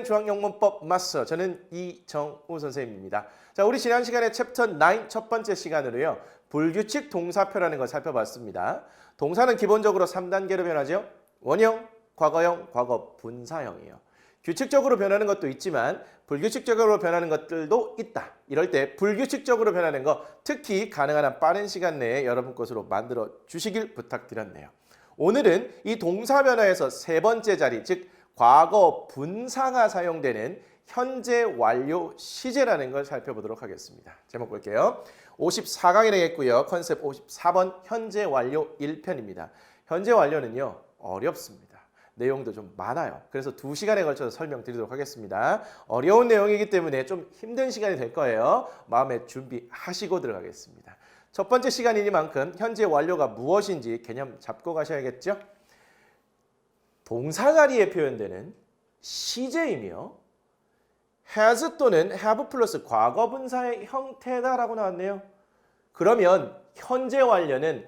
재미있는 중학영문법 마스터, 저는 이정우 선생님입니다. 자, 우리 지난 시간에 챕터 9 첫 번째 시간으로요, 불규칙 동사표라는 걸 살펴봤습니다. 동사는 기본적으로 3단계로 변하죠. 원형, 과거형, 과거 분사형이에요. 규칙적으로 변하는 것도 있지만 불규칙적으로 변하는 것들도 있다. 이럴 때 불규칙적으로 변하는 거, 특히 가능한 한 빠른 시간 내에 여러분 것으로 만들어 주시길 부탁드렸네요. 오늘은 이 동사 변화에서 세 번째 자리, 즉 과거 분사가 사용되는 현재 완료 시제라는 걸 살펴보도록 하겠습니다. 제목 볼게요. 54강이 되겠고요. 컨셉 54번 현재 완료 1편입니다. 현재 완료는요, 어렵습니다. 내용도 좀 많아요. 그래서 2시간에 걸쳐서 설명드리도록 하겠습니다. 어려운 내용이기 때문에 좀 힘든 시간이 될 거예요. 마음에 준비하시고 들어가겠습니다. 첫 번째 시간이니만큼 현재 완료가 무엇인지 개념 잡고 가셔야겠죠? 동사 자리에 표현되는 시제이며 has 또는 have 플러스 과거 분사의 형태다라고 나왔네요. 그러면 현재 완료는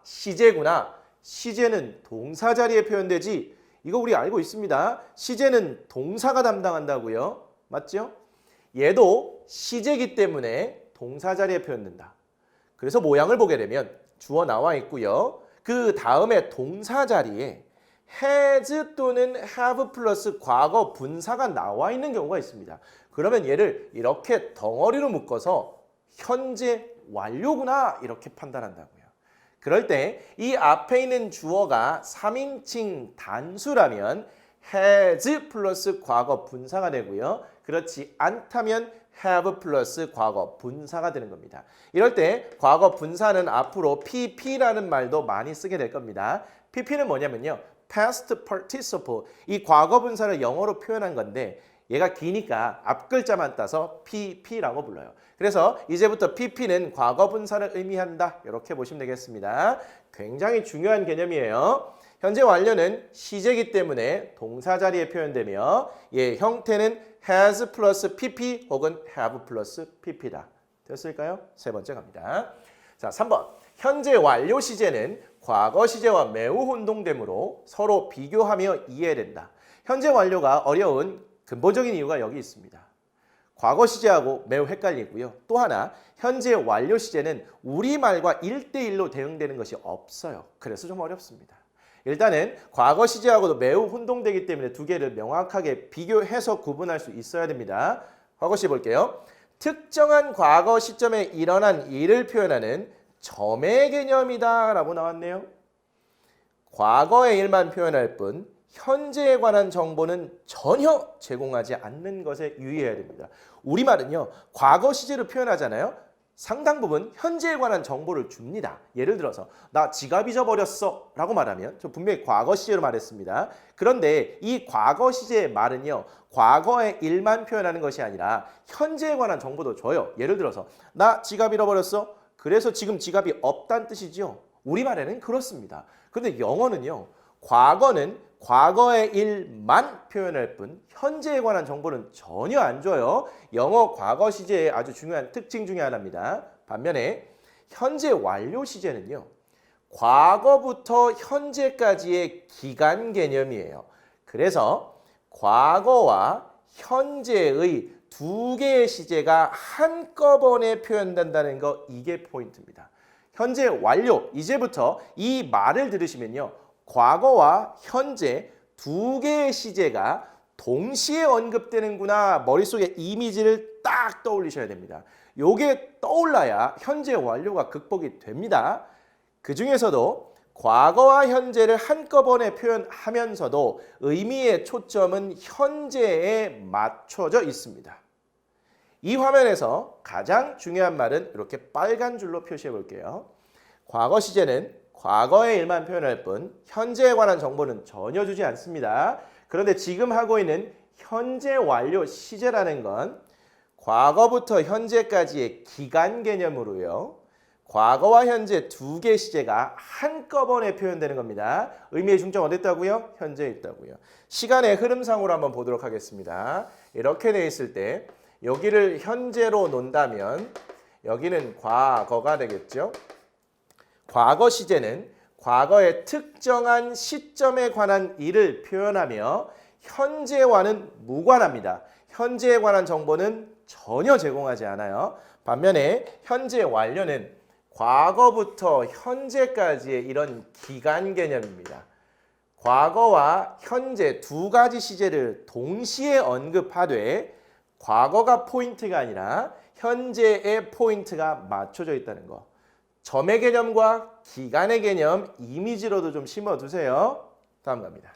시제구나. 시제는 동사 자리에 표현되지. 이거 우리 알고 있습니다. 시제는 동사가 담당한다고요. 맞죠? 얘도 시제이기 때문에 동사 자리에 표현된다. 그래서 모양을 보게 되면 주어 나와 있고요. 그 다음에 동사 자리에 has 또는 have 플러스 과거 분사가 나와 있는 경우가 있습니다. 그러면 얘를 이렇게 덩어리로 묶어서 현재 완료구나 이렇게 판단한다고요. 그럴 때 이 앞에 있는 주어가 3인칭 단수라면 has 플러스 과거 분사가 되고요. 그렇지 않다면 have 플러스 과거 분사가 되는 겁니다. 이럴 때 과거 분사는 앞으로 pp라는 말도 많이 쓰게 될 겁니다. pp는 뭐냐면요, past participle, 이 과거 분사를 영어로 표현한 건데 얘가 기니까 앞 글자만 따서 pp라고 불러요. 그래서 이제부터 pp는 과거 분사를 의미한다. 이렇게 보시면 되겠습니다. 굉장히 중요한 개념이에요. 현재 완료는 시제이기 때문에 동사 자리에 표현되며 얘 형태는 has 플러스 pp 혹은 have 플러스 pp다. 됐을까요? 세 번째 갑니다. 자, 3번. 현재 완료 시제는 과거 시제와 매우 혼동되므로 서로 비교하며 이해된다. 현재 완료가 어려운 근본적인 이유가 여기 있습니다. 과거 시제하고 매우 헷갈리고요. 또 하나, 현재 완료 시제는 우리말과 1대1로 대응되는 것이 없어요. 그래서 좀 어렵습니다. 일단은 과거 시제하고도 매우 혼동되기 때문에 두 개를 명확하게 비교해서 구분할 수 있어야 됩니다. 과거 시제 볼게요. 특정한 과거 시점에 일어난 일을 표현하는 점의 개념이다 라고 나왔네요. 과거의 일만 표현할 뿐 현재에 관한 정보는 전혀 제공하지 않는 것에 유의해야 됩니다. 우리말은요, 과거 시제로 표현하잖아요. 상당 부분 현재에 관한 정보를 줍니다. 예를 들어서 나 지갑 잊어버렸어 라고 말하면 저 분명히 과거 시제로 말했습니다. 그런데 이 과거 시제의 말은요, 과거의 일만 표현하는 것이 아니라 현재에 관한 정보도 줘요. 예를 들어서 나 지갑 잃어버렸어. 그래서 지금 지갑이 없다는 뜻이죠. 우리말에는 그렇습니다. 그런데 영어는요, 과거는 과거의 일만 표현할 뿐 현재에 관한 정보는 전혀 안 줘요. 영어 과거 시제의 아주 중요한 특징 중에 하나입니다. 반면에 현재 완료 시제는요, 과거부터 현재까지의 기간 개념이에요. 그래서 과거와 현재의 두 개의 시제가 한꺼번에 표현된다는 거, 이게 포인트입니다. 현재 완료, 이제부터 이 말을 들으시면요, 과거와 현재 두 개의 시제가 동시에 언급되는구나, 머릿속에 이미지를 딱 떠올리셔야 됩니다. 요게 떠올라야 현재 완료가 극복이 됩니다. 그 중에서도 과거와 현재를 한꺼번에 표현하면서도 의미의 초점은 현재에 맞춰져 있습니다. 이 화면에서 가장 중요한 말은 이렇게 빨간 줄로 표시해 볼게요. 과거 시제는 과거의 일만 표현할 뿐 현재에 관한 정보는 전혀 주지 않습니다. 그런데 지금 하고 있는 현재 완료 시제라는 건 과거부터 현재까지의 기간 개념으로요, 과거와 현재 두 개 시제가 한꺼번에 표현되는 겁니다. 의미의 중점 어디 있다고요? 현재에 있다고요. 시간의 흐름상으로 한번 보도록 하겠습니다. 이렇게 돼 있을 때 여기를 현재로 놓는다면 여기는 과거가 되겠죠. 과거 시제는 과거의 특정한 시점에 관한 일을 표현하며 현재와는 무관합니다. 현재에 관한 정보는 전혀 제공하지 않아요. 반면에 현재 완료는 과거부터 현재까지의 이런 기간 개념입니다. 과거와 현재 두 가지 시제를 동시에 언급하되 과거가 포인트가 아니라 현재의 포인트가 맞춰져 있다는 거. 점의 개념과 기간의 개념 이미지로도 좀 심어두세요. 다음 갑니다.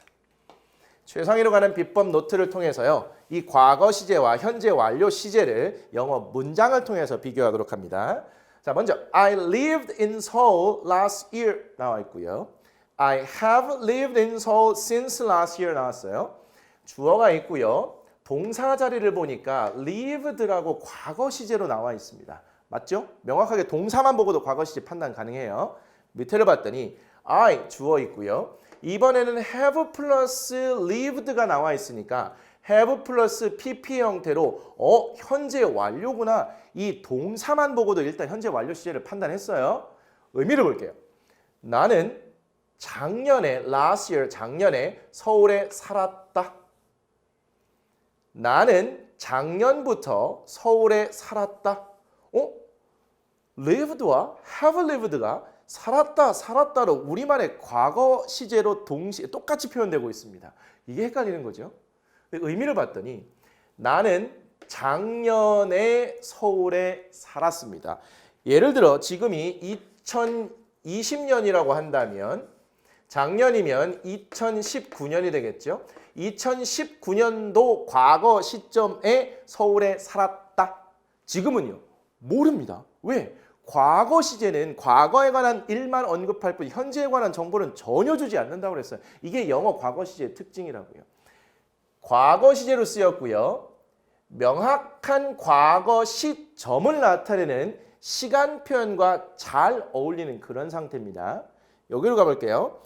최상위로 가는 비법 노트를 통해서요. 이 과거 시제와 현재 완료 시제를 영어 문장을 통해서 비교하도록 합니다. 자, 먼저 I lived in Seoul last year 나와 있고요. I have lived in Seoul since last year 나왔어요. 주어가 있고요. 동사 자리를 보니까 lived라고 과거 시제로 나와 있습니다. 맞죠? 명확하게 동사만 보고도 과거 시제 판단 가능해요. 밑에를 봤더니 I 주어 있고요. 이번에는 have 플러스 lived가 나와 있으니까 have 플러스 pp 형태로 현재 완료구나. 이 동사만 보고도 일단 현재 완료 시제를 판단했어요. 의미를 볼게요. 나는 작년에 last year 작년에 서울에 살았다. 나는 작년부터 서울에 살았다. lived와 have lived가 살았다로 우리말의 과거 시제로 동시에 똑같이 표현되고 있습니다. 이게 헷갈리는 거죠. 의미를 봤더니 나는 작년에 서울에 살았습니다. 예를 들어 지금이 2020년이라고 한다면 작년이면 2019년이 되겠죠. 2019년도 과거 시점에 서울에 살았다. 지금은요. 모릅니다. 왜? 과거 시제는 과거에 관한 일만 언급할 뿐 현재에 관한 정보는 전혀 주지 않는다고 그랬어요. 이게 영어 과거 시제의 특징이라고요. 과거 시제로 쓰였고요. 명확한 과거 시점을 나타내는 시간 표현과 잘 어울리는 그런 상태입니다. 여기로 가볼게요.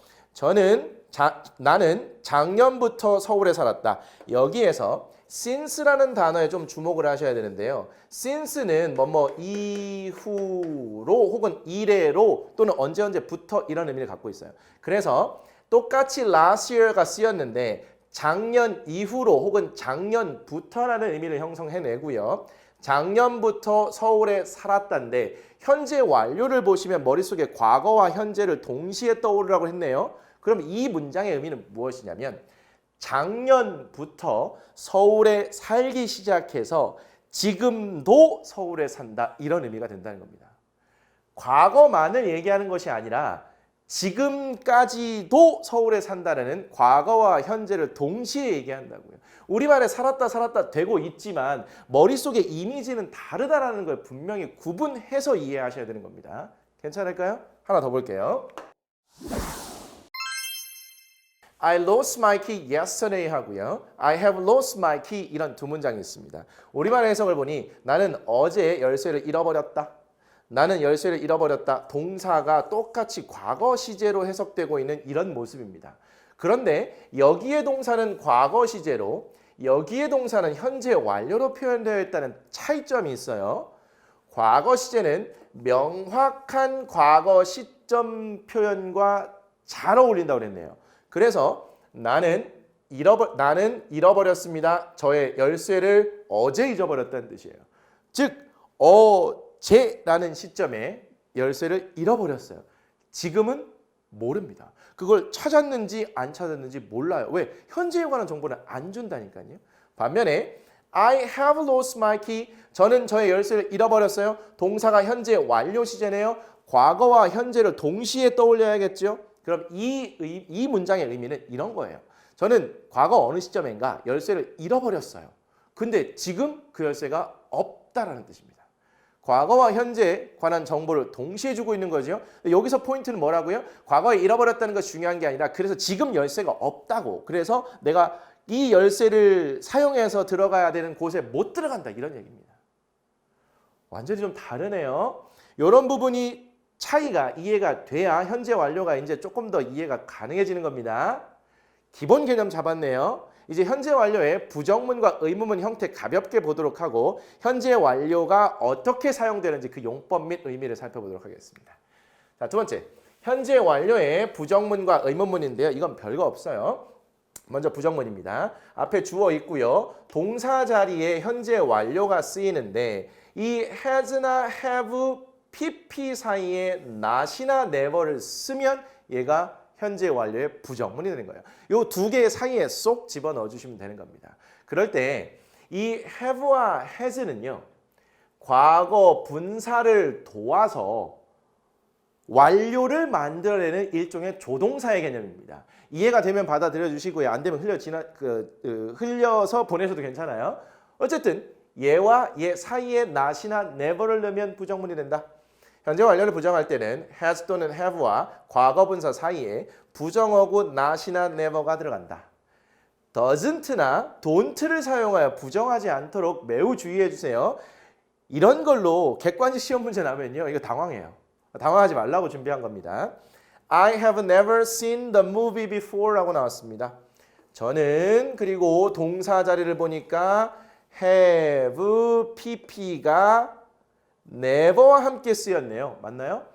나는 작년부터 서울에 살았다. 여기에서 since라는 단어에 좀 주목을 하셔야 되는데요. since는 이후로 혹은 이래로 또는 언제부터 이런 의미를 갖고 있어요. 그래서 똑같이 last year가 쓰였는데 작년 이후로 혹은 작년부터라는 의미를 형성해내고요. 작년부터 서울에 살았다인데 현재 완료를 보시면 머릿속에 과거와 현재를 동시에 떠오르라고 했네요. 그럼 이 문장의 의미는 무엇이냐면 작년부터 서울에 살기 시작해서 지금도 서울에 산다 이런 의미가 된다는 겁니다. 과거만을 얘기하는 것이 아니라 지금까지도 서울에 산다는 과거와 현재를 동시에 얘기한다고요. 우리말에 살았다 되고 있지만 머릿속의 이미지는 다르다라는 걸 분명히 구분해서 이해하셔야 되는 겁니다. 괜찮을까요? 하나 더 볼게요. I lost my key yesterday 하고요. I have lost my key 이런 두 문장이 있습니다. 우리말 해석을 보니 나는 어제 열쇠를 잃어버렸다. 나는 열쇠를 잃어버렸다. 동사가 똑같이 과거 시제로 해석되고 있는 이런 모습입니다. 그런데 여기에 동사는 과거 시제로 여기에 동사는 현재 완료로 표현되어 있다는 차이점이 있어요. 과거 시제는 명확한 과거 시점 표현과 잘 어울린다고 그랬네요. 그래서 나는 잃어버렸습니다. 저의 열쇠를 어제 잊어버렸다는 뜻이에요. 즉 어제라는 시점에 열쇠를 잃어버렸어요. 지금은 모릅니다. 그걸 찾았는지 안 찾았는지 몰라요. 왜? 현재에 관한 정보는 안 준다니까요. 반면에 I have lost my key. 저는 저의 열쇠를 잃어버렸어요. 동사가 현재 완료 시제네요. 과거와 현재를 동시에 떠올려야겠죠. 그럼 이 문장의 의미는 이런 거예요. 저는 과거 어느 시점인가 열쇠를 잃어버렸어요. 근데 지금 그 열쇠가 없다라는 뜻입니다. 과거와 현재에 관한 정보를 동시에 주고 있는 거죠. 여기서 포인트는 뭐라고요? 과거에 잃어버렸다는 것이 중요한 게 아니라 그래서 지금 열쇠가 없다고. 그래서 내가 이 열쇠를 사용해서 들어가야 되는 곳에 못 들어간다 이런 얘기입니다. 완전히 좀 다르네요. 이런 부분이 차이가 이해가 돼야 현재 완료가 이제 조금 더 이해가 가능해지는 겁니다. 기본 개념 잡았네요. 이제 현재 완료의 부정문과 의문문 형태 가볍게 보도록 하고 현재 완료가 어떻게 사용되는지 그 용법 및 의미를 살펴보도록 하겠습니다. 자, 두 번째. 현재 완료의 부정문과 의문문인데요. 이건 별거 없어요. 먼저 부정문입니다. 앞에 주어 있고요. 동사 자리에 현재 완료가 쓰이는데 이 has나 have, pp 사이에 not이나 never를 쓰면 얘가 현재 완료의 부정문이 되는 거예요. 이 두 개 사이에 쏙 집어넣어 주시면 되는 겁니다. 그럴 때 이 have와 has는요. 과거 분사를 도와서 완료를 만들어내는 일종의 조동사의 개념입니다. 이해가 되면 받아들여 주시고요. 안 되면 흘려서 보내셔도 괜찮아요. 어쨌든 얘와 얘 사이에 not이나 never를 넣으면 부정문이 된다. 현재 완료를 부정할 때는 has 또는 have와 과거 분사 사이에 부정어구 not이나 never가 들어간다. doesn't나 don't를 사용하여 부정하지 않도록 매우 주의해 주세요. 이런 걸로 객관식 시험 문제 나면요. 이거 당황해요. 당황하지 말라고 준비한 겁니다. I have never seen the movie before 라고 나왔습니다. 저는 그리고 동사 자리를 보니까 have, pp가 never와 함께 쓰였네요. 맞나요?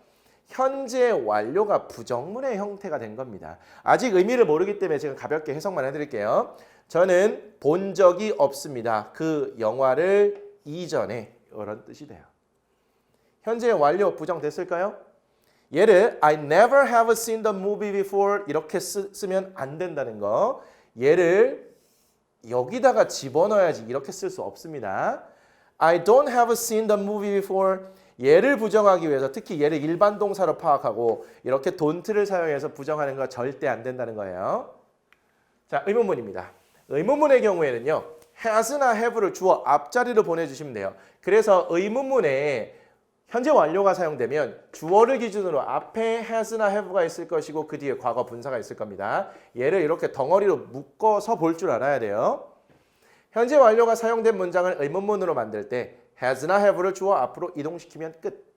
현재 완료가 부정문의 형태가 된 겁니다. 아직 의미를 모르기 때문에 제가 가볍게 해석만 해드릴게요. 저는 본 적이 없습니다. 그 영화를 이전에 이런 뜻이 돼요. 현재 완료 부정됐을까요? 얘를 I never have seen the movie before 이렇게 쓰면 안 된다는 거. 얘를 여기다가 집어넣어야지 이렇게 쓸 수 없습니다. I don't have seen the movie before. 얘를 부정하기 위해서 특히 얘를 일반 동사로 파악하고 이렇게 don't를 사용해서 부정하는 거 절대 안 된다는 거예요. 자, 의문문입니다. 의문문의 경우에는요. has나 have를 주어 앞자리로 보내주시면 돼요. 그래서 의문문에 현재 완료가 사용되면 주어를 기준으로 앞에 has나 have가 있을 것이고 그 뒤에 과거 분사가 있을 겁니다. 얘를 이렇게 덩어리로 묶어서 볼 줄 알아야 돼요. 현재 완료가 사용된 문장을 의문문으로 만들 때 has나 have를 주어 앞으로 이동시키면 끝.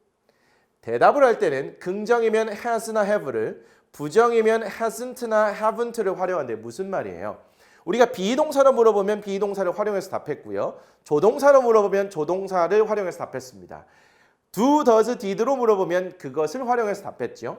대답을 할 때는 긍정이면 has나 have를, 부정이면 hasn't나 haven't를 활용하는데 무슨 말이에요? 우리가 비동사로 물어보면 비동사를 활용해서 답했고요. 조동사로 물어보면 조동사를 활용해서 답했습니다. do, does, did로 물어보면 그것을 활용해서 답했죠.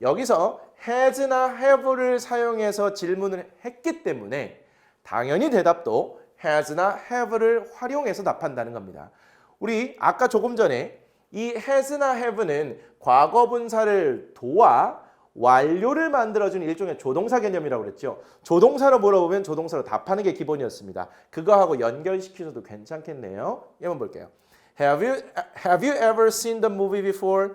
여기서 has나 have를 사용해서 질문을 했기 때문에 당연히 대답도 has나 have를 활용해서 답한다는 겁니다. 우리 아까 조금 전에 이 has나 have는 과거 분사를 도와 완료를 만들어주는 일종의 조동사 개념이라고 그랬죠. 조동사로 물어보면 조동사로 답하는 게 기본이었습니다. 그거하고 연결시키셔도 괜찮겠네요. 한번 볼게요. Have you ever seen the movie before?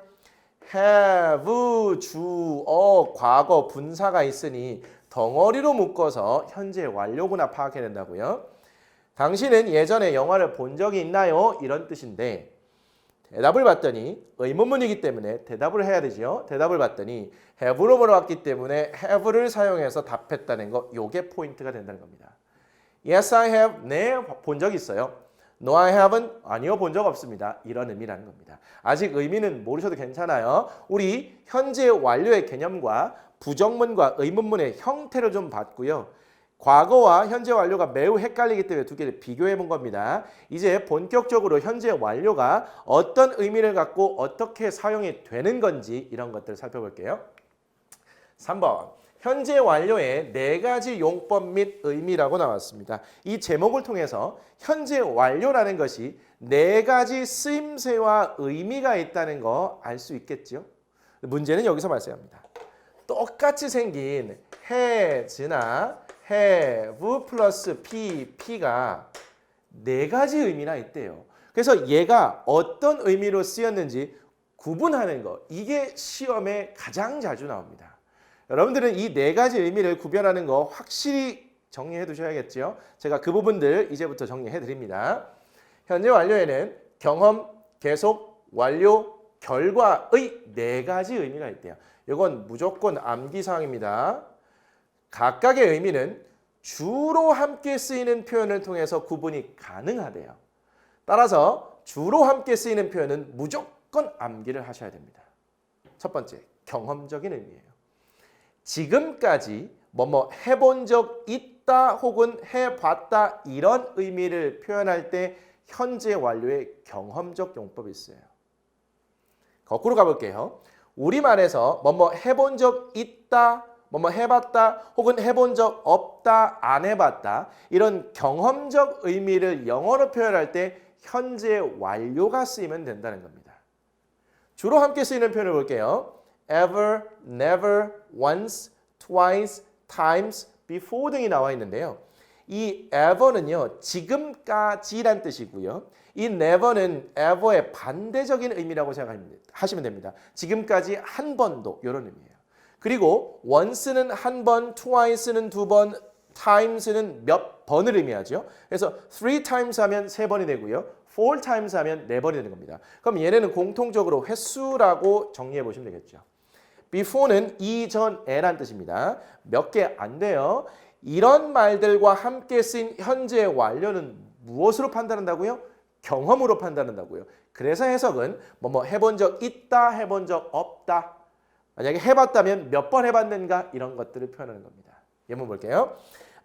have 주어 과거 분사가 있으니 덩어리로 묶어서 현재 완료구나 파악해야 된다고요. 당신은 예전에 영화를 본 적이 있나요? 이런 뜻인데 대답을 받더니 의문문이기 때문에 대답을 해야 되죠. 대답을 받더니 have로 물어봤기 때문에 have를 사용해서 답했다는 거 요게 포인트가 된다는 겁니다. Yes, I have. 네, 본 적 있어요. No, I haven't. 아니요, 본 적 없습니다. 이런 의미라는 겁니다. 아직 의미는 모르셔도 괜찮아요. 우리 현재 완료의 개념과 부정문과 의문문의 형태를 좀 봤고요. 과거와 현재 완료가 매우 헷갈리기 때문에 두 개를 비교해 본 겁니다. 이제 본격적으로 현재 완료가 어떤 의미를 갖고 어떻게 사용이 되는 건지 이런 것들을 살펴볼게요. 3번. 현재 완료의 4가지 용법 및 의미라고 나왔습니다. 이 제목을 통해서 현재 완료라는 것이 4가지 쓰임새와 의미가 있다는 거 알 수 있겠죠. 문제는 여기서 발생합니다. 똑같이 생긴 has나 have 플러스 pp가 4가지 의미나 있대요. 그래서 얘가 어떤 의미로 쓰였는지 구분하는 거 이게 시험에 가장 자주 나옵니다. 여러분들은 이 4가지 의미를 구별하는 거 확실히 정리해 두셔야겠죠. 제가 그 부분들 이제부터 정리해 드립니다. 현재 완료에는 경험, 계속, 완료, 결과의 4가지 의미가 있대요. 이건 무조건 암기사항입니다. 각각의 의미는 주로 함께 쓰이는 표현을 통해서 구분이 가능하대요. 따라서 주로 함께 쓰이는 표현은 무조건 암기를 하셔야 됩니다. 첫 번째, 경험적인 의미예요. 지금까지 뭐뭐 해본 적 있다 혹은 해봤다 이런 의미를 표현할 때 현재 완료의 경험적 용법이 있어요. 거꾸로 가볼게요. 우리말에서 뭐뭐 해본 적 있다 뭐뭐 해봤다 혹은 해본 적 없다 안 해봤다 이런 경험적 의미를 영어로 표현할 때 현재 완료가 쓰이면 된다는 겁니다. 주로 함께 쓰이는 표현을 볼게요. ever, never, once, twice, times, before 등이 나와 있는데요. 이 ever는요. 지금까지란 뜻이고요. 이 never는 ever의 반대적인 의미라고 생각하시면 됩니다. 지금까지 한 번도 이런 의미예요. 그리고 once는 한 번, twice는 두 번, times는 몇 번을 의미하죠. 그래서 three times 하면 세 번이 되고요. four times 하면 네 번이 되는 겁니다. 그럼 얘네는 공통적으로 횟수라고 정리해 보시면 되겠죠. before는 이전에란 뜻입니다. 몇 개 안 돼요. 이런 말들과 함께 쓰인 현재 완료는 무엇으로 판단한다고요? 경험으로 판단한다고요. 그래서 해석은 뭐뭐 해본 적 있다, 해본 적 없다. 만약에 해봤다면 몇 번 해봤는가 이런 것들을 표현하는 겁니다. 예문 볼게요.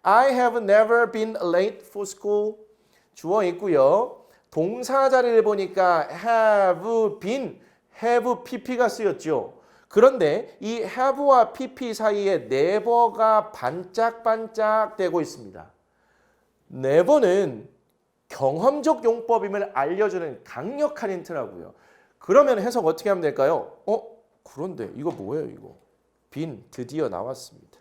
I have never been late for school. 주어 있고요. 동사 자리를 보니까 have been, have pp가 쓰였죠. 그런데 이 have와 pp 사이에 never가 반짝반짝 되고 있습니다. never는 경험적 용법임을 알려주는 강력한 힌트라고요. 그러면 해석 어떻게 하면 될까요? 그런데 이거 뭐예요 이거? been 드디어 나왔습니다.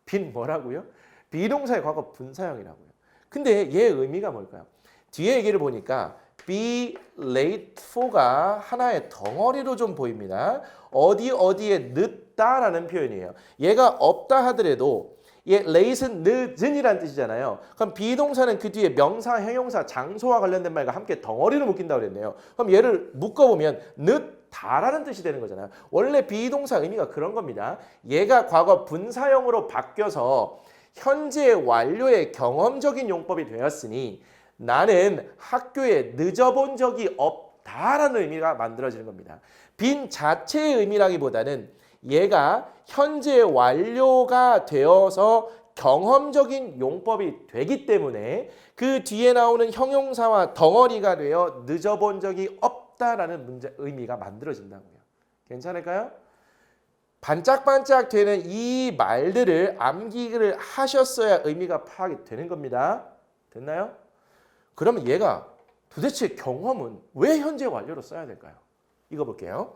been 뭐라고요? 비동사의 과거 분사형이라고요. 근데 얘의 의미가 뭘까요? 뒤에 얘기를 보니까 be late for가 하나의 덩어리로 좀 보입니다. 어디에 늦다라는 표현이에요. 얘가 없다 하더라도 얘 late은 늦은이라는 뜻이잖아요. 그럼 비동사는 그 뒤에 명사, 형용사, 장소와 관련된 말과 함께 덩어리로 묶인다고 그랬네요. 그럼 얘를 묶어보면 늦다라는 뜻이 되는 거잖아요. 원래 비동사 의미가 그런 겁니다. 얘가 과거 분사형으로 바뀌어서 현재 완료의 경험적인 용법이 되었으니 나는 학교에 늦어본 적이 없다라는 의미가 만들어지는 겁니다. 빈 자체의 의미라기보다는 얘가 현재 완료가 되어서 경험적인 용법이 되기 때문에 그 뒤에 나오는 형용사와 덩어리가 되어 늦어본 적이 없다라는 의미가 만들어진다고요. 괜찮을까요? 반짝반짝 되는 이 말들을 암기를 하셨어야 의미가 파악이 되는 겁니다. 됐나요? 그러면 얘가 도대체 경험은 왜 현재 완료로 써야 될까요? 이거 볼게요.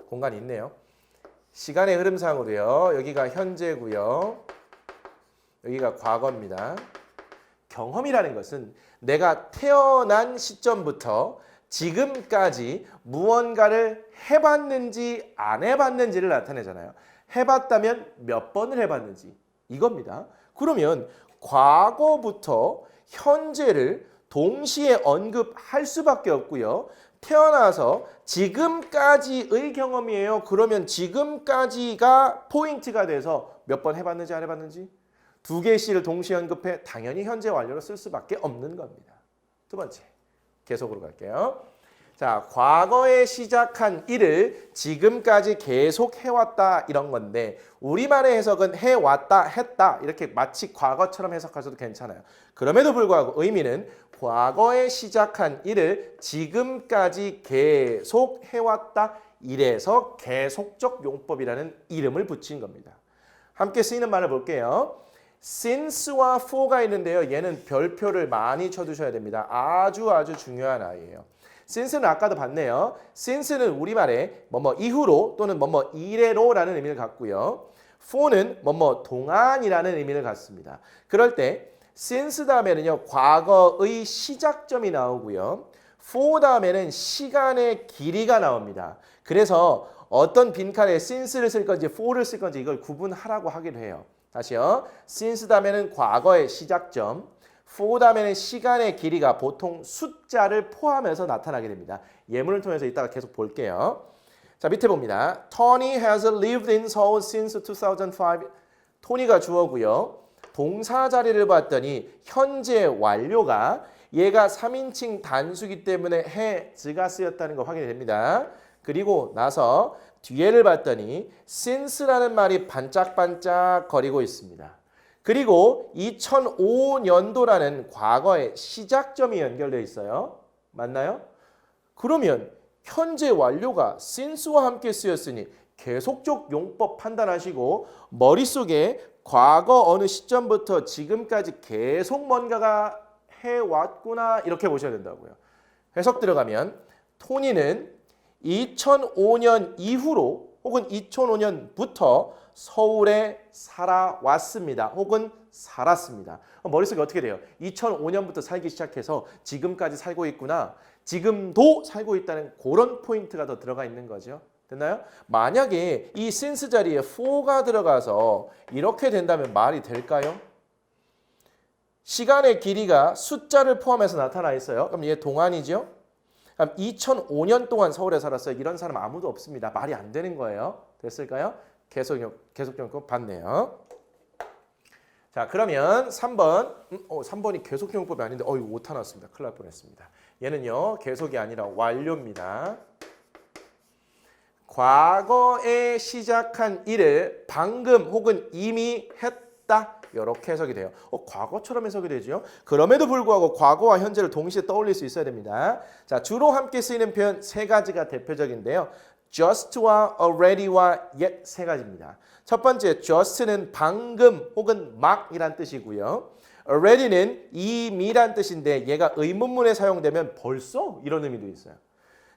공간이 있네요. 시간의 흐름상으로요. 여기가 현재고요. 여기가 과거입니다. 경험이라는 것은 내가 태어난 시점부터 지금까지 무언가를 해봤는지 안 해봤는지를 나타내잖아요. 해봤다면 몇 번을 해봤는지 이겁니다. 그러면 과거부터 현재를 동시에 언급할 수밖에 없고요. 태어나서 지금까지의 경험이에요. 그러면 지금까지가 포인트가 돼서 몇 번 해봤는지 안 해봤는지 두 개의 시를 동시에 언급해 당연히 현재 완료로 쓸 수밖에 없는 겁니다. 두 번째, 계속으로 갈게요. 자, 과거에 시작한 일을 지금까지 계속 해왔다 이런 건데 우리말의 해석은 해왔다, 했다 이렇게 마치 과거처럼 해석하셔도 괜찮아요. 그럼에도 불구하고 의미는 과거에 시작한 일을 지금까지 계속 해왔다 이래서 계속적 용법이라는 이름을 붙인 겁니다. 함께 쓰이는 말을 볼게요. since와 for가 있는데요. 얘는 별표를 많이 쳐두셔야 됩니다. 아주 중요한 아이예요. since는 아까도 봤네요. since는 우리말에 뭐뭐 이후로 또는 뭐뭐 이래로라는 의미를 갖고요. for는 뭐뭐 동안이라는 의미를 갖습니다. 그럴 때 since 다음에는요. 과거의 시작점이 나오고요. for 다음에는 시간의 길이가 나옵니다. 그래서 어떤 빈칸에 since를 쓸 건지 for를 쓸 건지 이걸 구분하라고 하기도 해요. 다시요. since 다음에는 과거의 시작점, for 다음에는 시간의 길이가 보통 숫자를 포함해서 나타나게 됩니다. 예문을 통해서 이따가 계속 볼게요. 자, 밑에 봅니다. Tony has lived in Seoul since 2005. 토니가 주어고요. 동사 자리를 봤더니 현재 완료가 얘가 3인칭 단수기 때문에 has가 쓰였다는 거 확인이 됩니다. 그리고 나서 뒤에를 봤더니 since라는 말이 반짝반짝 거리고 있습니다. 그리고 2005년도라는 과거의 시작점이 연결되어 있어요. 맞나요? 그러면 현재 완료가 since와 함께 쓰였으니 계속적 용법 판단하시고 머릿속에 과거 어느 시점부터 지금까지 계속 뭔가가 해왔구나 이렇게 보셔야 된다고요. 해석 들어가면 토니는 2005년 이후로 혹은 2005년부터 서울에 살아왔습니다. 혹은 살았습니다. 머릿속에 어떻게 돼요? 2005년부터 살기 시작해서 지금까지 살고 있구나. 지금도 살고 있다는 그런 포인트가 더 들어가 있는 거죠. 됐나요? 만약에 이 since 자리에 for가 들어가서 이렇게 된다면 말이 될까요? 시간의 길이가 숫자를 포함해서 나타나 있어요. 그럼 얘 동안이죠? 그럼 2005년 동안 서울에 살았어요. 이런 사람 아무도 없습니다. 말이 안 되는 거예요. 됐을까요? 계속용법 봤네요. 자, 그러면 3번. 3번이 계속용법이 아닌데 이거 오타 났습니다. 큰일 날 뻔했습니다. 얘는요. 계속이 아니라 완료입니다. 과거에 시작한 일을 방금 혹은 이미 했다. 이렇게 해석이 돼요. 과거처럼 해석이 되죠. 그럼에도 불구하고 과거와 현재를 동시에 떠올릴 수 있어야 됩니다. 자, 주로 함께 쓰이는 표현 세 가지가 대표적인데요. just와 already와 yet 세 가지입니다. 첫 번째 just는 방금 혹은 막이란 뜻이고요. already는 이미란 뜻인데 얘가 의문문에 사용되면 벌써 이런 의미도 있어요.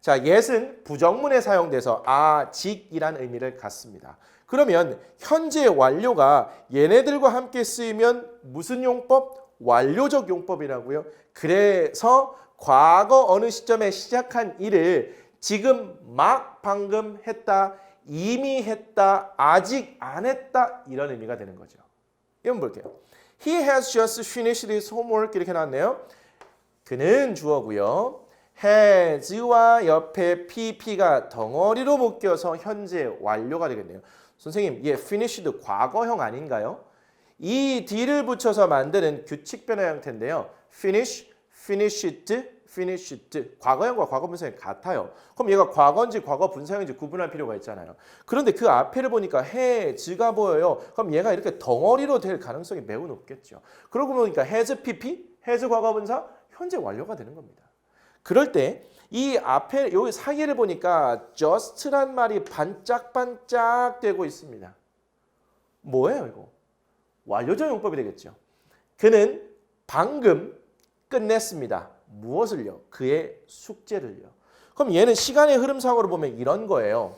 자, yet은 부정문에 사용돼서 아직이란 의미를 갖습니다. 그러면 현재 완료가 얘네들과 함께 쓰이면 무슨 용법? 완료적 용법이라고요. 그래서 과거 어느 시점에 시작한 일을 지금 막 방금 했다, 이미 했다, 아직 안 했다 이런 의미가 되는 거죠. 이건 볼게요. He has just finished his homework 이렇게 나왔네요. 그는 주어고요. has와 옆에 pp가 덩어리로 묶여서 현재 완료가 되겠네요. 선생님, 얘 finished 과거형 아닌가요? 이 d를 붙여서 만드는 규칙 변화 형태인데요. finish, finished, finished. 과거형과 과거 분사형이 같아요. 그럼 얘가 과거인지 과거 분사형인지 구분할 필요가 있잖아요. 그런데 그 앞에를 보니까 has가 보여요. 그럼 얘가 이렇게 덩어리로 될 가능성이 매우 높겠죠. 그러고 보니까 has pp, has 과거 분사, 현재 완료가 되는 겁니다. 그럴 때 이 앞에 여기 사이를 보니까 just란 말이 반짝반짝 되고 있습니다. 뭐예요 이거? 완료적 용법이 되겠죠. 그는 방금 끝냈습니다. 무엇을요? 그의 숙제를요. 그럼 얘는 시간의 흐름상으로 보면 이런 거예요.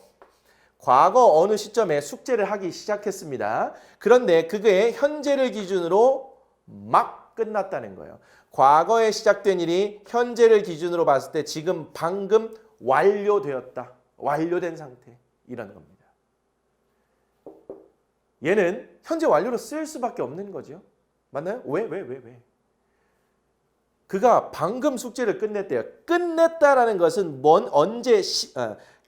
과거 어느 시점에 숙제를 하기 시작했습니다. 그런데 그의 현재를 기준으로 막 끝났다는 거예요. 과거에 시작된 일이 현재를 기준으로 봤을 때 지금 방금 완료되었다. 완료된 상태. 이라는 겁니다. 얘는 현재 완료로 쓰일 수밖에 없는 거죠. 맞나요? 왜? 그가 방금 숙제를 끝냈대요. 끝냈다라는 것은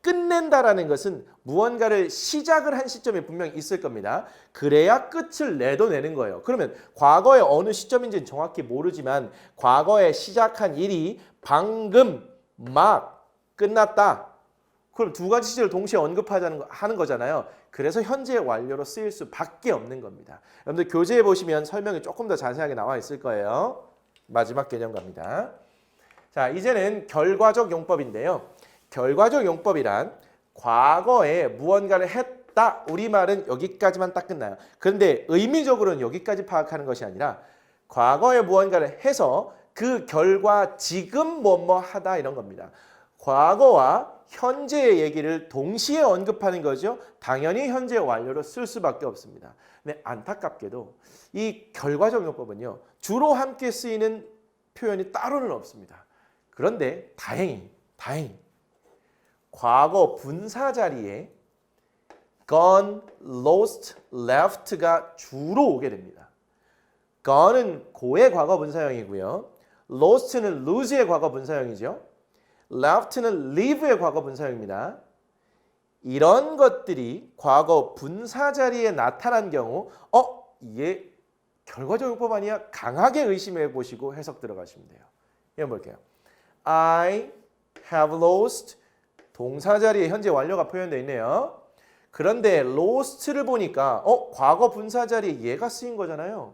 끝낸다라는 것은 무언가를 시작을 한 시점이 분명히 있을 겁니다. 그래야 끝을 내는 거예요. 그러면 과거의 어느 시점인지는 정확히 모르지만 과거에 시작한 일이 방금 막 끝났다. 그럼 두 가지 시제를 동시에 하는 거잖아요. 그래서 현재 완료로 쓰일 수밖에 없는 겁니다. 여러분들 교재에 보시면 설명이 조금 더 자세하게 나와 있을 거예요. 마지막 개념 갑니다. 자, 이제는 결과적 용법인데요. 결과적 용법이란 과거에 무언가를 했다. 우리말은 여기까지만 딱 끝나요. 그런데 의미적으로는 여기까지 파악하는 것이 아니라 과거에 무언가를 해서 그 결과 지금 뭐뭐 하다 이런 겁니다. 과거와 현재의 얘기를 동시에 언급하는 거죠. 당연히 현재 완료로 쓸 수밖에 없습니다. 근데 안타깝게도 이 결과적 용법은요. 주로 함께 쓰이는 표현이 따로는 없습니다. 그런데 다행히 과거 분사 자리에 gone, lost, left가 주로 오게 됩니다. gone은 go의 과거 분사형이고요. lost는 lose의 과거 분사형이죠. left는 leave의 과거 분사형입니다. 이런 것들이 과거 분사 자리에 나타난 경우 얘 결과적 용법 아니야? 강하게 의심해 보시고 해석 들어가시면 돼요. 이거 볼게요. I have lost 동사 자리에 현재 완료가 표현되어 있네요. 그런데 lost를 보니까 과거 분사 자리에 얘가 쓰인 거잖아요.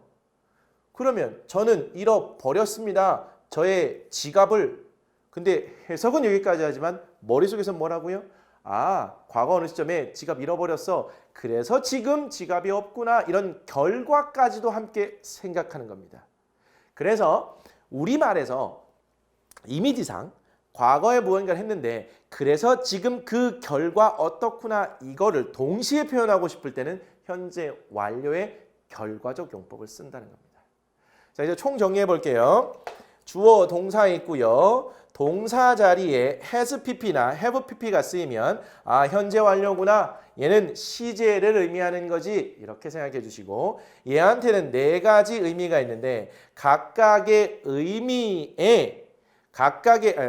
그러면 저는 잃어버렸습니다. 저의 지갑을. 근데 해석은 여기까지 하지만 머릿속에서 뭐라고요? 아, 과거 어느 시점에 지갑 잃어버렸어. 그래서 지금 지갑이 없구나. 이런 결과까지도 함께 생각하는 겁니다. 그래서 우리말에서 이미지상 과거에 무언가를 했는데 그래서 지금 그 결과 어떻구나 이거를 동시에 표현하고 싶을 때는 현재 완료의 결과적 용법을 쓴다는 겁니다. 자, 이제 총 정리해 볼게요. 주어 동사 있고요. 동사 자리에 has pp나 have pp가 쓰이면 아, 현재 완료구나. 얘는 시제를 의미하는 거지. 이렇게 생각해 주시고 얘한테는 네 가지 의미가 있는데 각각의 의미에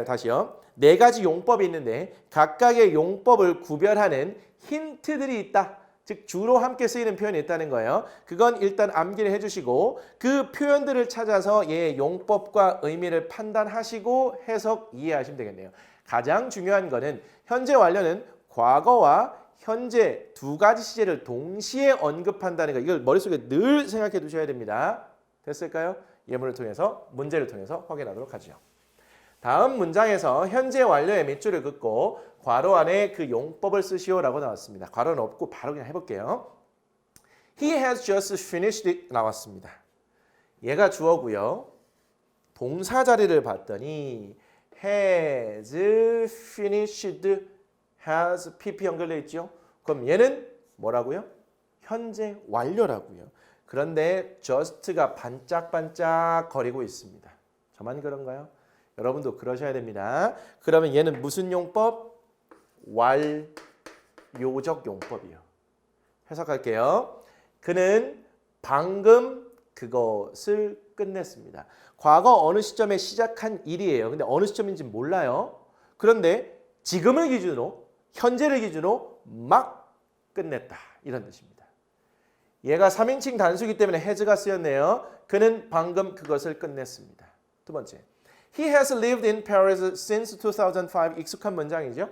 다시요. 네 가지 용법이 있는데 각각의 용법을 구별하는 힌트들이 있다. 즉 주로 함께 쓰이는 표현이 있다는 거예요. 그건 일단 암기를 해주시고 그 표현들을 찾아서 얘의 용법과 의미를 판단하시고 해석 이해하시면 되겠네요. 가장 중요한 거는 현재 완료는 과거와 현재 두 가지 시제를 동시에 언급한다는 거. 이걸 머릿속에 늘 생각해 두셔야 됩니다. 됐을까요? 예문을 통해서 문제를 통해서 확인하도록 하죠. 다음 문장에서 현재 완료의 밑줄을 긋고 괄호 안에 그 용법을 쓰시오라고 나왔습니다. 괄호는 없고 바로 그냥 해볼게요. He has just finished it 나왔습니다. 얘가 주어고요. 동사 자리를 봤더니 has finished, has pp 연결되어 있죠. 그럼 얘는 뭐라고요? 현재 완료라고요. 그런데 just가 반짝반짝 거리고 있습니다. 저만 그런가요? 여러분도 그러셔야 됩니다. 그러면 얘는 무슨 용법? 완료적 용법이요. 해석할게요. 그는 방금 그것을 끝냈습니다. 과거 어느 시점에 시작한 일이에요. 근데 어느 시점인지 몰라요. 그런데 지금을 기준으로, 현재를 기준으로 막 끝냈다. 이런 뜻입니다. 얘가 3인칭 단수이기 때문에 has가 쓰였네요. 그는 방금 그것을 끝냈습니다. 두 번째. He has lived in Paris since 2005. 익숙한 문장이죠.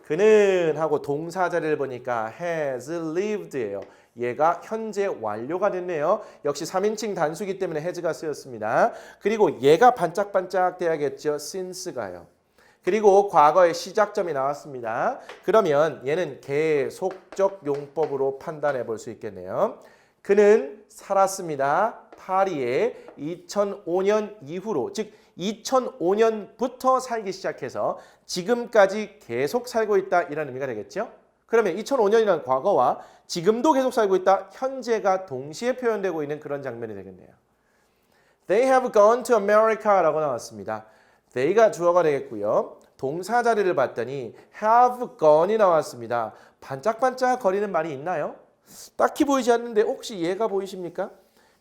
그는 하고 동사 자리를 보니까 has lived예요. 얘가 현재 완료가 됐네요. 역시 3인칭 단수이기 때문에 has가 쓰였습니다. 그리고 얘가 반짝반짝 돼야겠죠. since가요. 그리고 과거의 시작점이 나왔습니다. 그러면 얘는 계속적 용법으로 판단해 볼 수 있겠네요. 그는 살았습니다. 파리에 2005년 이후로, 즉 2005년부터 살기 시작해서 지금까지 계속 살고 있다 이런 의미가 되겠죠. 그러면 2005년이라는 과거와 지금도 계속 살고 있다 현재가 동시에 표현되고 있는 그런 장면이 되겠네요. They have gone to America라고 나왔습니다. they가 주어가 되겠고요. 동사 자리를 봤더니 have gone이 나왔습니다. 반짝반짝 거리는 말이 있나요? 딱히 보이지 않는데 혹시 얘가 보이십니까?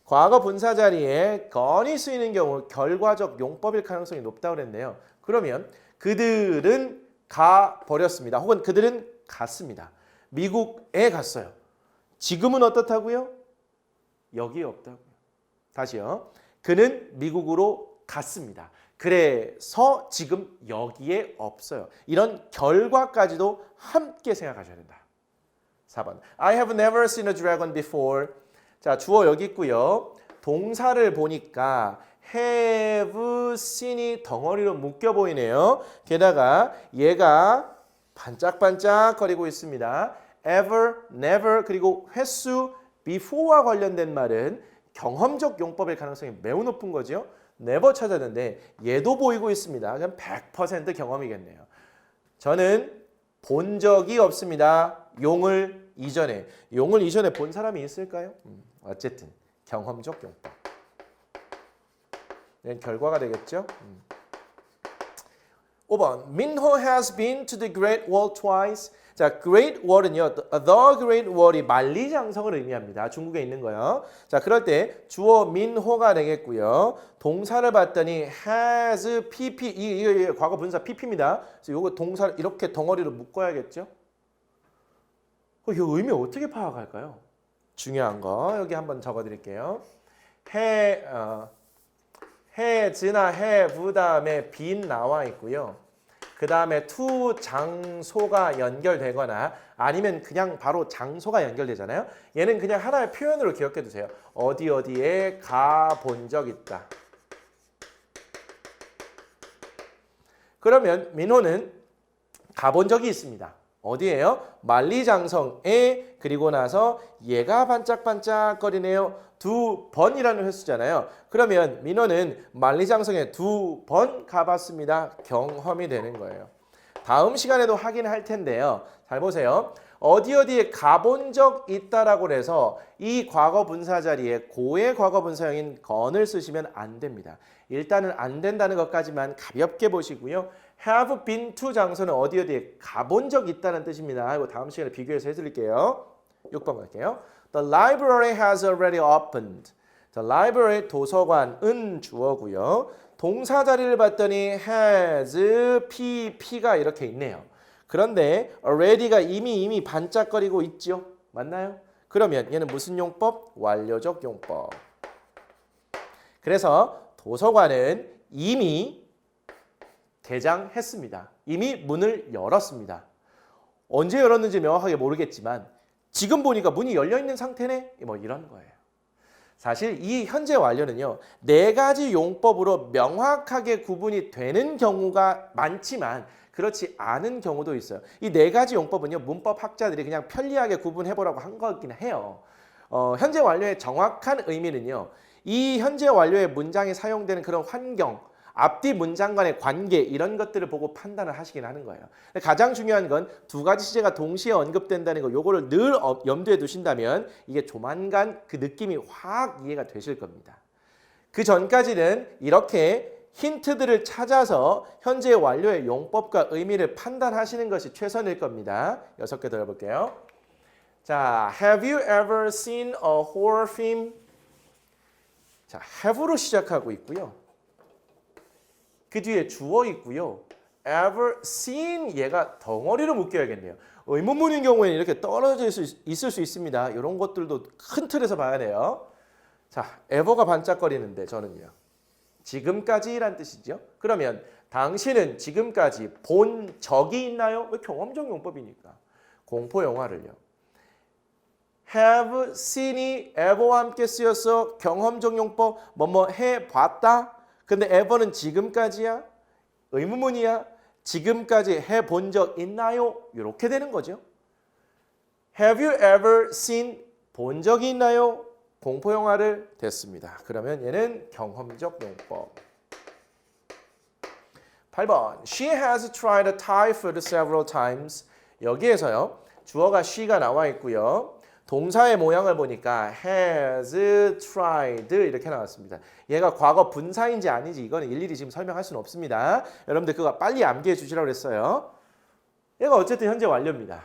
과거 분사 자리에 gone이 쓰이는 경우 결과적 용법일 가능성이 높다고 그랬네요. 그러면 그들은 가버렸습니다. 혹은 그들은 갔습니다. 미국에 갔어요. 지금은 어떻다고요? 여기에 없다고요. 다시요. 그는 미국으로 갔습니다. 그래서 지금 여기에 없어요. 이런 결과까지도 함께 생각하셔야 된다. 4번. I have never seen a dragon before. 자, 주어 여기 있고요. 동사를 보니까 have seen이 덩어리로 묶여 보이네요. 게다가 얘가 반짝반짝거리고 있습니다. ever, never 그리고 횟수 before와 관련된 말은 경험적 용법일 가능성이 매우 높은 거죠. never 찾았는데 얘도 보이고 있습니다. 그럼 100% 경험이겠네요. 저는 본 적이 없습니다. 용을 이전에 본 사람이 있을까요? 어쨌든 경험적 용법. 이건 결과가 되겠죠. 5번. Minho has been to the Great Wall twice. 자, Great Wall은요. The Great Wall이 만리장성을 의미합니다. 중국에 있는 거요. 자, 그럴 때 주어 민호가 되겠고요. 동사를 봤더니 has pp 이거 과거 분사 pp입니다. 그래서 이거 동사를 이렇게 덩어리로 묶어야겠죠. 이 의미 어떻게 파악할까요? 중요한 거 여기 한번 적어드릴게요. has나 have 다음에 been 나와 있고요. 그 다음에 to 장소가 연결되거나 아니면 그냥 바로 장소가 연결되잖아요. 얘는 그냥 하나의 표현으로 기억해 두세요. 어디 어디에 가본 적 있다. 그러면 민호는 가본 적이 있습니다. 어디에요? 만리장성에 그리고 나서 얘가 반짝반짝거리네요. 2번이라는 횟수잖아요. 그러면 민호는 만리장성에 2번 가봤습니다. 경험이 되는 거예요. 다음 시간에도 확인할 텐데요. 잘 보세요. 어디에 가본 적 있다라고 해서 이 과거 분사 자리에 고의 과거 분사형인 건을 쓰시면 안 됩니다. 일단은 안 된다는 것까지만 가볍게 보시고요. have been to 장소는 어디에 가본 적 있다는 뜻입니다. 이거 다음 시간에 비교해서 해드릴게요. 6번 갈게요. The library has already opened. The library 도서관은 주어고요. 동사 자리를 봤더니 has, P가 이렇게 있네요. 그런데 already가 이미 반짝거리고 있죠. 맞나요? 그러면 얘는 무슨 용법? 완료적 용법. 그래서 도서관은 이미 개장했습니다. 이미 문을 열었습니다. 언제 열었는지 명확하게 모르겠지만 지금 보니까 문이 열려있는 상태네? 뭐 이런 거예요. 사실 이 현재 완료는요. 4가지 용법으로 명확하게 구분이 되는 경우가 많지만 그렇지 않은 경우도 있어요. 이 4가지 용법은요. 문법 학자들이 그냥 편리하게 구분해보라고 한 거긴 해요. 현재 완료의 정확한 의미는요. 이 현재 완료의 문장에 사용되는 그런 환경, 앞뒤 문장 간의 관계 이런 것들을 보고 판단을 하시긴 하는 거예요. 가장 중요한 건 2가지 시제가 동시에 언급된다는 거 요거를 늘 염두에 두신다면 이게 조만간 그 느낌이 확 이해가 되실 겁니다. 그 전까지는 이렇게 힌트들을 찾아서 현재 완료의 용법과 의미를 판단하시는 것이 최선일 겁니다. 6개 더 해볼게요. 자, have you ever seen a horror film? 자, have로 시작하고 있고요. 그 뒤에 주어 있고요. ever seen 얘가 덩어리로 묶여야겠네요. 의문문인 경우에는 이렇게 떨어져 있을 수 있습니다. 이런 것들도 큰 틀에서 봐야 돼요. 자, ever가 반짝거리는데 저는요. 지금까지란 뜻이죠. 그러면 당신은 지금까지 본 적이 있나요? 왜 경험적 용법이니까. 공포 영화를요. have seen이 ever와 함께 쓰여서 경험적 용법 뭐뭐 해봤다. 근데 ever는 지금까지야? 의문문이야? 지금까지 해본 적 있나요? 이렇게 되는 거죠. Have you ever seen? 본 적이 있나요? 공포 영화를 됐습니다. 그러면 얘는 경험적 용법. 8번. She has tried Thai food several times. 여기에서요. 주어가 she가 나와 있고요. 동사의 모양을 보니까 has tried 이렇게 나왔습니다. 얘가 과거 분사인지 아닌지 이거는 일일이 지금 설명할 수는 없습니다. 여러분들 그거 빨리 암기해 주시라고 그랬어요. 얘가 어쨌든 현재 완료입니다.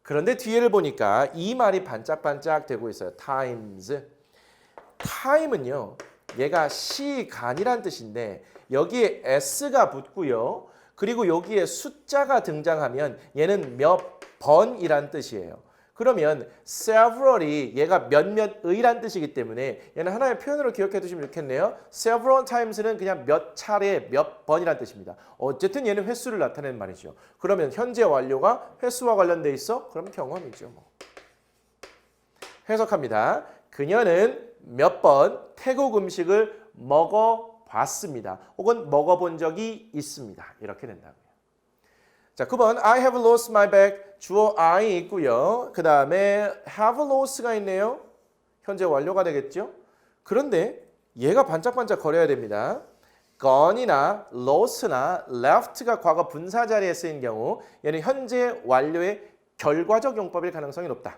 그런데 뒤에를 보니까 이 말이 반짝반짝 되고 있어요. times. time은요. 얘가 시간이란 뜻인데 여기에 s가 붙고요. 그리고 여기에 숫자가 등장하면 얘는 몇 번이란 뜻이에요. 그러면 several이 얘가 몇몇의란 뜻이기 때문에 얘는 하나의 표현으로 기억해 두시면 좋겠네요. several times는 그냥 몇 차례 몇 번이란 뜻입니다. 어쨌든 얘는 횟수를 나타내는 말이죠. 그러면 현재 완료가 횟수와 관련돼 있어? 그럼 경험이죠. 뭐. 해석합니다. 그녀는 몇 번 태국 음식을 먹어봤습니다. 혹은 먹어본 적이 있습니다. 이렇게 된다고요. 자, 9번 I have lost my bag. 주어 I 있고요. 그 다음에 have lost가 있네요. 현재 완료가 되겠죠. 그런데 얘가 반짝반짝 거려야 됩니다. gone이나 lost나 left가 과거 분사 자리에 쓰인 경우 얘는 현재 완료의 결과적 용법일 가능성이 높다.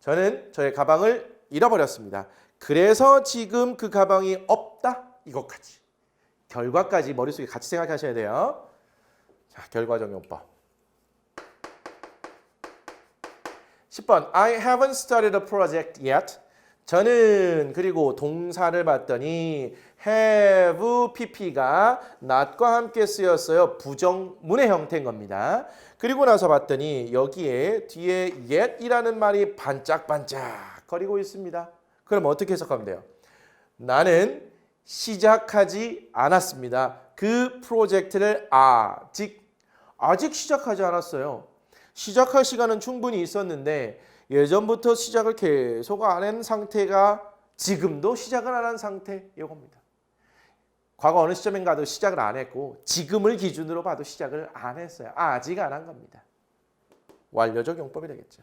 저는 저의 가방을 잃어버렸습니다. 그래서 지금 그 가방이 없다. 이것까지. 결과까지 머릿속에 같이 생각하셔야 돼요. 자, 결과적 용법. 10번 I haven't started a project yet. 저는 그리고 동사를 봤더니 have pp가 not과 함께 쓰였어요. 부정문의 형태인 겁니다. 그리고 나서 봤더니 여기에 뒤에 yet이라는 말이 반짝반짝 거리고 있습니다. 그럼 어떻게 해석하면 돼요? 나는 시작하지 않았습니다. 그 프로젝트를 아직 시작하지 않았어요. 시작할 시간은 충분히 있었는데 예전부터 시작을 계속 안 한 상태가 지금도 시작을 안 한 상태 이겁니다. 과거 어느 시점인가도 시작을 안 했고 지금을 기준으로 봐도 시작을 안 했어요. 아직 안 한 겁니다. 완료적 용법이 되겠죠.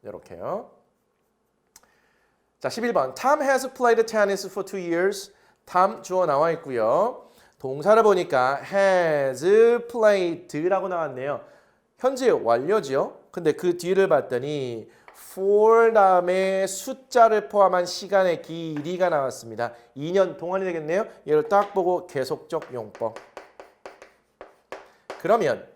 이렇게요. 자, 11번. Tom has played tennis for 2 years. Tom 주어 나와 있고요. 동사를 보니까 has played라고 나왔네요. 현재 완료지요. 근데 그 뒤를 봤더니 for 다음에 숫자를 포함한 시간의 길이가 나왔습니다. 2년 동안이 되겠네요. 얘를 딱 보고 계속적 용법. 그러면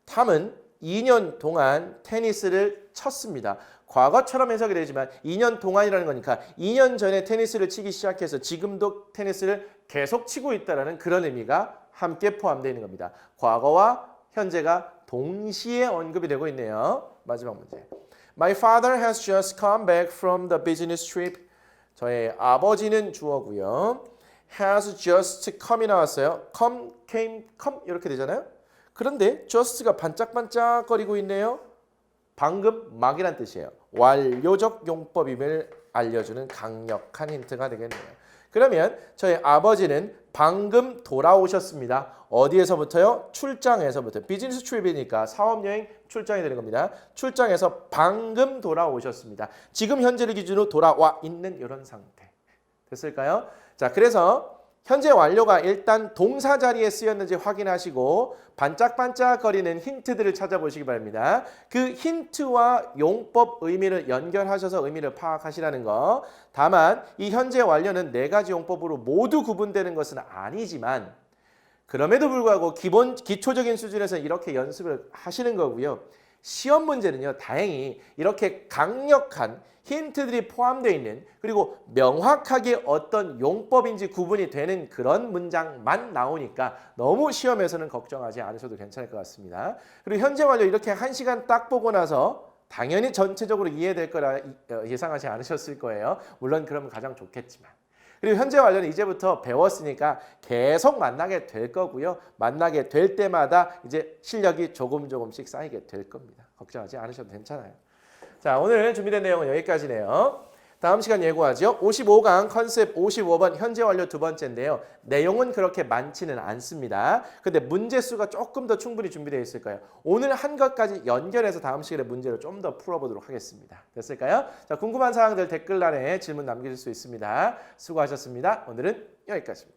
탐은 2년 동안 테니스를 쳤습니다. 과거처럼 해석이 되지만 2년 동안이라는 거니까 2년 전에 테니스를 치기 시작해서 지금도 테니스를 계속 치고 있다는 그런 의미가 함께 포함되어 있는 겁니다. 과거와 현재가 동시에 언급이 되고 있네요. 마지막 문제. My father has just come back from the business trip. 저의 아버지는 주어고요. has just come이 나왔어요. come, came, come 이렇게 되잖아요. 그런데 just가 반짝반짝거리고 있네요. 방금 막이란 뜻이에요. 완료적 용법임을 알려주는 강력한 힌트가 되겠네요. 그러면 저희 아버지는 방금 돌아오셨습니다. 어디에서부터요? 출장에서부터. 비즈니스 트립이니까 사업여행 출장이 되는 겁니다. 출장에서 방금 돌아오셨습니다. 지금 현재를 기준으로 돌아와 있는 이런 상태. 됐을까요? 자, 그래서 현재 완료가 일단 동사 자리에 쓰였는지 확인하시고 반짝반짝거리는 힌트들을 찾아보시기 바랍니다. 그 힌트와 용법 의미를 연결하셔서 의미를 파악하시라는 거. 다만 이 현재 완료는 4가지 용법으로 모두 구분되는 것은 아니지만 그럼에도 불구하고 기초적인 수준에서 이렇게 연습을 하시는 거고요. 시험 문제는요, 다행히 이렇게 강력한 힌트들이 포함되어 있는 그리고 명확하게 어떤 용법인지 구분이 되는 그런 문장만 나오니까 너무 시험에서는 걱정하지 않으셔도 괜찮을 것 같습니다. 그리고 현재 완료 이렇게 1시간 딱 보고 나서 당연히 전체적으로 이해될 거라 예상하지 않으셨을 거예요. 물론 그러면 가장 좋겠지만. 그리고 현재 완료는 이제부터 배웠으니까 계속 만나게 될 거고요. 만나게 될 때마다 이제 실력이 조금씩 쌓이게 될 겁니다. 걱정하지 않으셔도 괜찮아요. 자, 오늘 준비된 내용은 여기까지네요. 다음 시간 예고하죠. 55강 컨셉 55번 현재 완료 두 번째인데요. 내용은 그렇게 많지는 않습니다. 근데 문제 수가 조금 더 충분히 준비되어 있을 거예요. 오늘 한 것까지 연결해서 다음 시간에 문제를 좀 더 풀어보도록 하겠습니다. 됐을까요? 자, 궁금한 사항들 댓글란에 질문 남기실 수 있습니다. 수고하셨습니다. 오늘은 여기까지입니다.